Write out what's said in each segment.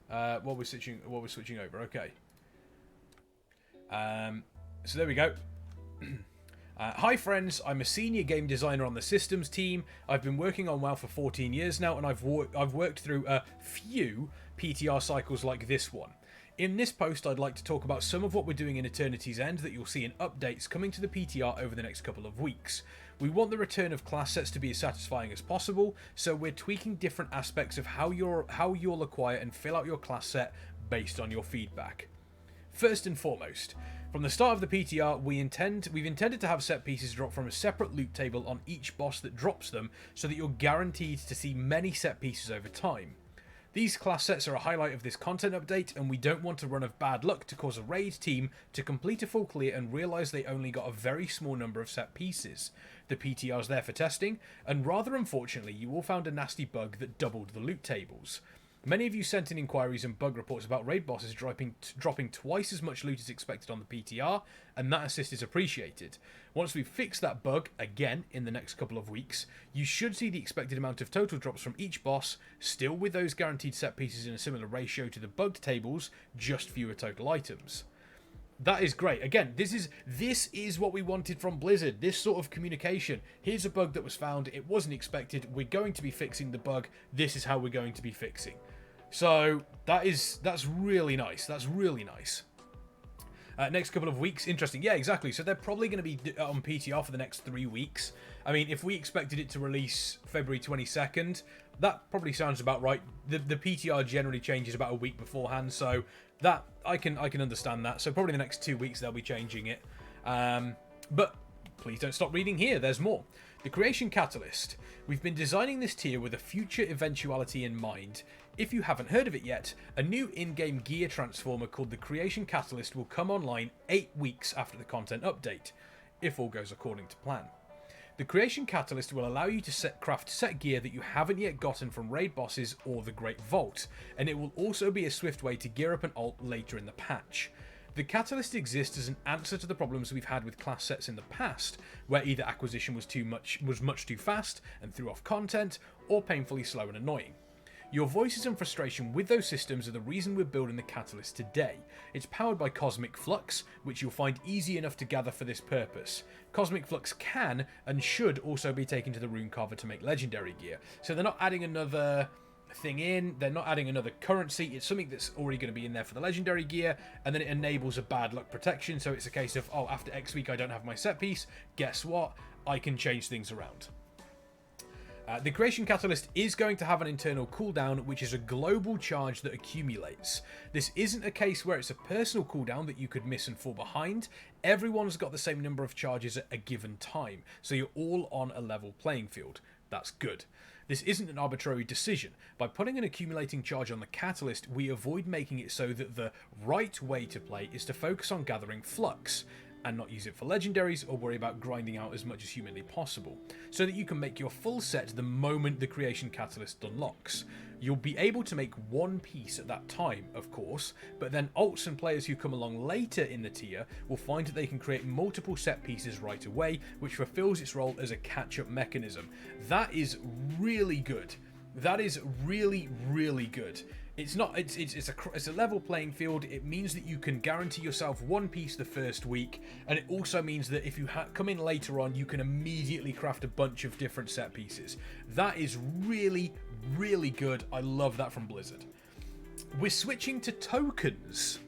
While we're switching over. Okay. So there we go. Hi friends, I'm a senior game designer on the systems team. I've been working on WoW for 14 years now, and I've worked through a few PTR cycles like this one. In this post, I'd like to talk about some of what we're doing in Eternity's End that you'll see in updates coming to the PTR over the next couple of weeks. We want the return of class sets to be as satisfying as possible, so we're tweaking different aspects of how you'll acquire and fill out your class set based on your feedback. First and foremost, from the start of the PTR, we've intended to have set pieces drop from a separate loot table on each boss that drops them, so that you're guaranteed to see many set pieces over time. These class sets are a highlight of this content update, and we don't want a run of bad luck to cause a raid team to complete a full clear and realise they only got a very small number of set pieces. The PTR is there for testing, and rather unfortunately you all found a nasty bug that doubled the loot tables. Many of you sent in inquiries and bug reports about raid bosses dropping twice as much loot as expected on the PTR, and that assist is appreciated. Once we fix that bug, again in the next couple of weeks, you should see the expected amount of total drops from each boss, still with those guaranteed set pieces in a similar ratio to the bugged tables, just fewer total items. That is great. Again, this is what we wanted from Blizzard, this sort of communication. Here's a bug that was found, it wasn't expected, we're going to be fixing the bug, this is how we're going to be fixing. So that's really nice. That's really nice. Next couple of weeks, interesting. Yeah, exactly. So they're probably going to be on PTR for the next 3 weeks. I mean, if we expected it to release February 22nd, that probably sounds about right. The PTR generally changes about a week beforehand, so that I can understand that. So probably the next 2 weeks they'll be changing it. But please don't stop reading here. There's more. The Creation Catalyst. We've been designing this tier with a future eventuality in mind. If you haven't heard of it yet, a new in-game gear transformer called the Creation Catalyst will come online 8 weeks after the content update, if all goes according to plan. The Creation Catalyst will allow you to craft set gear that you haven't yet gotten from raid bosses or the Great Vault, and it will also be a swift way to gear up an alt later in the patch. The Catalyst exists as an answer to the problems we've had with class sets in the past, where either acquisition was much too fast and threw off content, or painfully slow and annoying. Your voices and frustration with those systems are the reason we're building the Catalyst today. It's powered by Cosmic Flux, which you'll find easy enough to gather for this purpose. Cosmic Flux can and should also be taken to the Rune Carver to make legendary gear, so they're not adding another thing in, they're not adding another currency, it's something that's already going to be in there for the legendary gear, and then it enables a bad luck protection, so it's a case of, oh, after X week I don't have my set piece, guess what, I can change things around. The Creation Catalyst is going to have an internal cooldown, which is a global charge that accumulates. This isn't a case where it's a personal cooldown that you could miss and fall behind. Everyone's got the same number of charges at a given time, so you're all on a level playing field. That's good. This isn't an arbitrary decision. By putting an accumulating charge on the Catalyst, we avoid making it so that the right way to play is to focus on gathering flux, and not use it for legendaries or worry about grinding out as much as humanly possible, so that you can make your full set the moment the Creation Catalyst unlocks. You'll be able to make one piece at that time, of course, but then alts and players who come along later in the tier will find that they can create multiple set pieces right away, which fulfills its role as a catch-up mechanism. That is really good. That is really, really good. It's a level playing field. It means that you can guarantee yourself one piece the first week, and it also means that if you come in later on, you can immediately craft a bunch of different set pieces. That is really, really good. I love that from Blizzard. We're switching to tokens.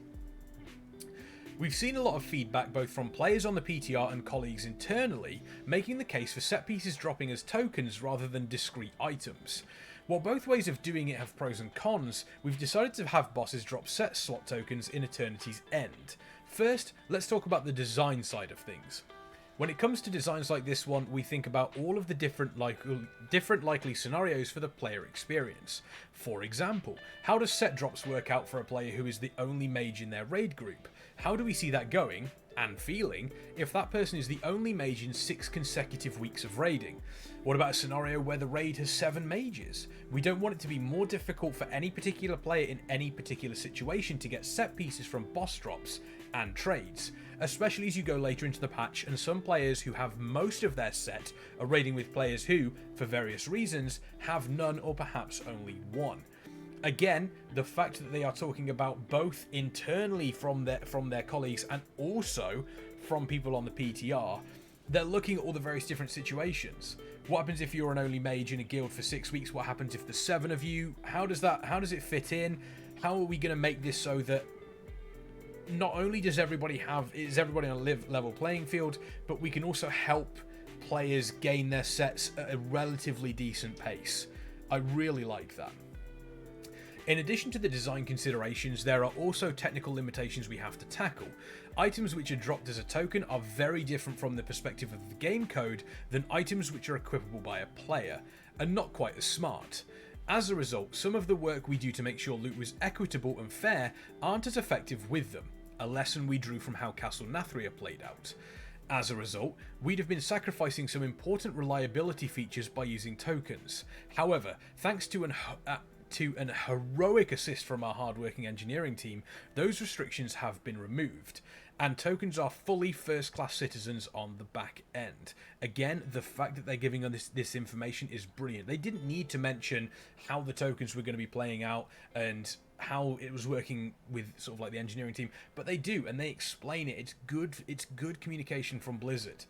We've seen a lot of feedback both from players on the PTR and colleagues internally, making the case for set pieces dropping as tokens rather than discrete items. While both ways of doing it have pros and cons, we've decided to have bosses drop set slot tokens in Eternity's End. First, let's talk about the design side of things. When it comes to designs like this one, we think about all of the different likely scenarios for the player experience. For example, how does set drops work out for a player who is the only mage in their raid group? How do we see that going, and feeling, if that person is the only mage in 6 consecutive weeks of raiding? What about a scenario where the raid has 7 mages? We don't want it to be more difficult for any particular player in any particular situation to get set pieces from boss drops and trades, especially as you go later into the patch and some players who have most of their set are raiding with players who, for various reasons, have none or perhaps only one. Again, the fact that they are talking about both internally from their colleagues and also from people on the PTR, they're looking at all the various different situations. What happens if you're an only mage in a guild for 6 weeks? What happens if there's 7 of you? How does it fit in? How are we going to make this so that not only is everybody on a level playing field, but we can also help players gain their sets at a relatively decent pace? I really like that. In addition to the design considerations, there are also technical limitations we have to tackle. Items which are dropped as a token are very different from the perspective of the game code than items which are equipable by a player, and not quite as smart. As a result, some of the work we do to make sure loot was equitable and fair aren't as effective with them, a lesson we drew from how Castle Nathria played out. As a result, we'd have been sacrificing some important reliability features by using tokens. However, thanks to an heroic assist from our hardworking engineering team, those restrictions have been removed, and tokens are fully first-class citizens on the back end. Again, the fact that they're giving us this information is brilliant. They didn't need to mention how the tokens were going to be playing out and how it was working with sort of like the engineering team, but they do, and they explain it. It's good communication from Blizzard.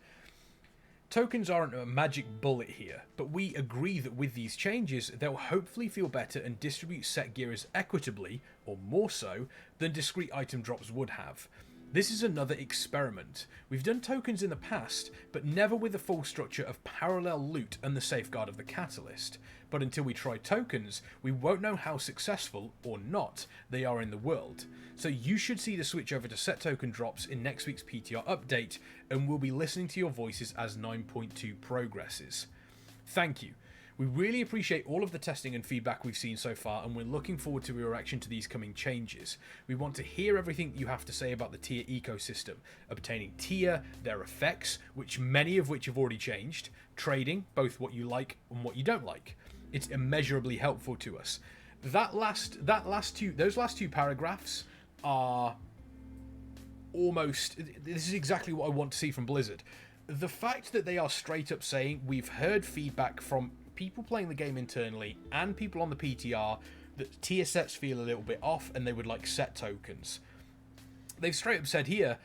Tokens aren't a magic bullet here, but we agree that with these changes, they'll hopefully feel better and distribute set gear as equitably, or more so, than discrete item drops would have. This is another experiment. We've done tokens in the past, but never with the full structure of parallel loot and the safeguard of the catalyst. But until we try tokens, we won't know how successful, or not, they are in the world. So you should see the switch over to set token drops in next week's PTR update, and we'll be listening to your voices as 9.2 progresses. Thank you. We really appreciate all of the testing and feedback we've seen so far, and we're looking forward to your reaction to these coming changes. We want to hear everything you have to say about the tier ecosystem, obtaining tier, their effects, many of which have already changed, trading, both what you like and what you don't like. It's immeasurably helpful to us. Those last two paragraphs are almost... This is exactly what I want to see from Blizzard. The fact that they are straight up saying we've heard feedback from people playing the game internally and people on the PTR that tier sets feel a little bit off and they would like set tokens. They've straight up said here,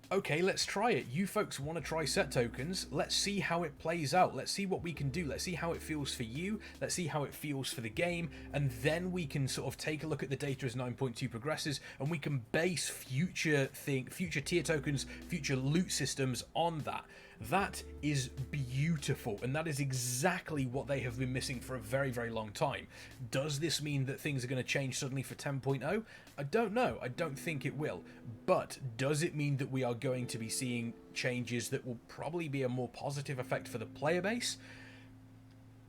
okay, let's try it. You folks want to try set tokens. Let's see how it plays out. Let's see what we can do. Let's see how it feels for you. Let's see how it feels for the game. And then we can sort of take a look at the data as 9.2 progresses, and we can base future tier tokens, future loot systems on that. That is beautiful, and that is exactly what they have been missing for a very, very long time. Does this mean that things are going to change suddenly for 10.0? I don't know. I don't think it will. But does it mean that we are going to be seeing changes that will probably be a more positive effect for the player base?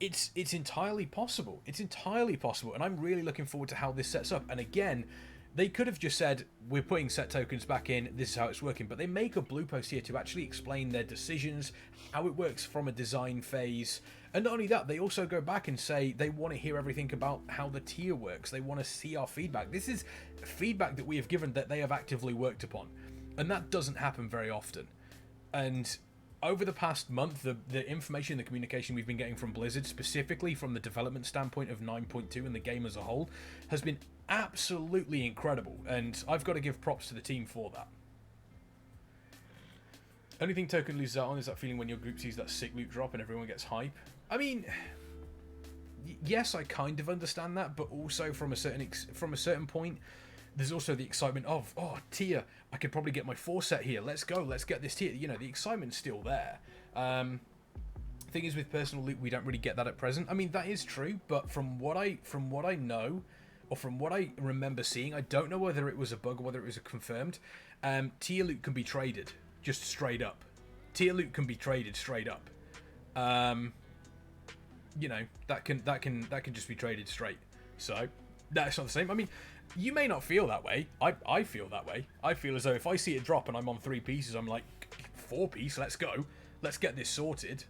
It's entirely possible. It's entirely possible, and I'm really looking forward to how this sets up. And again, they could have just said, we're putting set tokens back in, this is how it's working, but they make a blue post here to actually explain their decisions, how it works from a design phase, and not only that, they also go back and say they want to hear everything about how the tier works, they want to see our feedback. This is feedback that we have given that they have actively worked upon, and that doesn't happen very often. And over the past month, the information and the communication we've been getting from Blizzard, specifically from the development standpoint of 9.2 and the game as a whole, has been absolutely incredible, and I've got to give props to the team for that. Only thing Token loses out on is that feeling when your group sees that sick loot drop and everyone gets hype. I mean, yes, I kind of understand that, but also from a certain point, there's also the excitement of, oh, tier, I could probably get my 4 set here. Let's go, let's get this tier. You know, the excitement's still there. Thing is, with personal loot, we don't really get that at present. I mean, that is true, but from what I know, or from what I remember seeing, I don't know whether it was a bug or whether it was confirmed. Tier loot can be traded, just straight up. Tier loot can be traded straight up. You know, that can just be traded straight. So that's not the same. I mean, you may not feel that way. I feel that way. I feel as though if I see it drop and I'm on 3 pieces, I'm like, 4 piece, let's go. Let's get this sorted.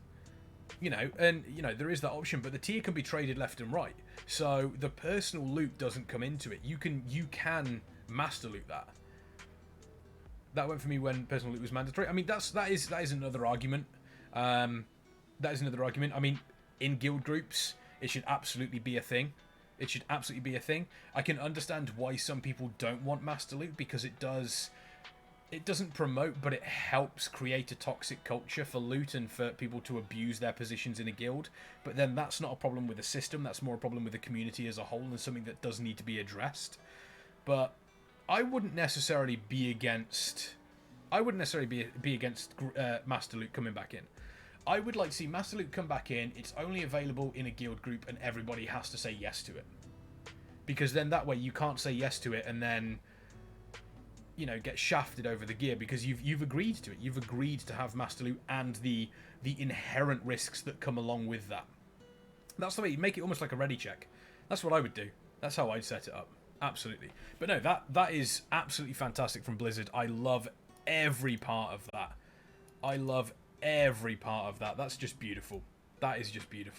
You know, and, you know, there is that option, but the tier can be traded left and right. So the personal loot doesn't come into it. You can master loot that. That went for me when personal loot was mandatory. I mean, that is another argument. That is another argument. I mean, in guild groups, it should absolutely be a thing. It should absolutely be a thing. I can understand why some people don't want Master Loot, because it doesn't promote, but it helps create a toxic culture for loot and for people to abuse their positions in a guild. But then that's not a problem with the system, that's more a problem with the community as a whole, and something that does need to be addressed. But I wouldn't necessarily be against Master Loot coming back in. I would like to see Master Loot come back in. It's only available in a guild group, and everybody has to say yes to it. Because then that way you can't say yes to it and then, you know, get shafted over the gear, because you've agreed to it. You've agreed to have Master Loot and the inherent risks that come along with that. That's the way you make it, almost like a ready check. That's what I would do. That's how I'd set it up. Absolutely. But no, that is absolutely fantastic from Blizzard. I love every part of that. I love every part of that. That's just beautiful. That is just beautiful.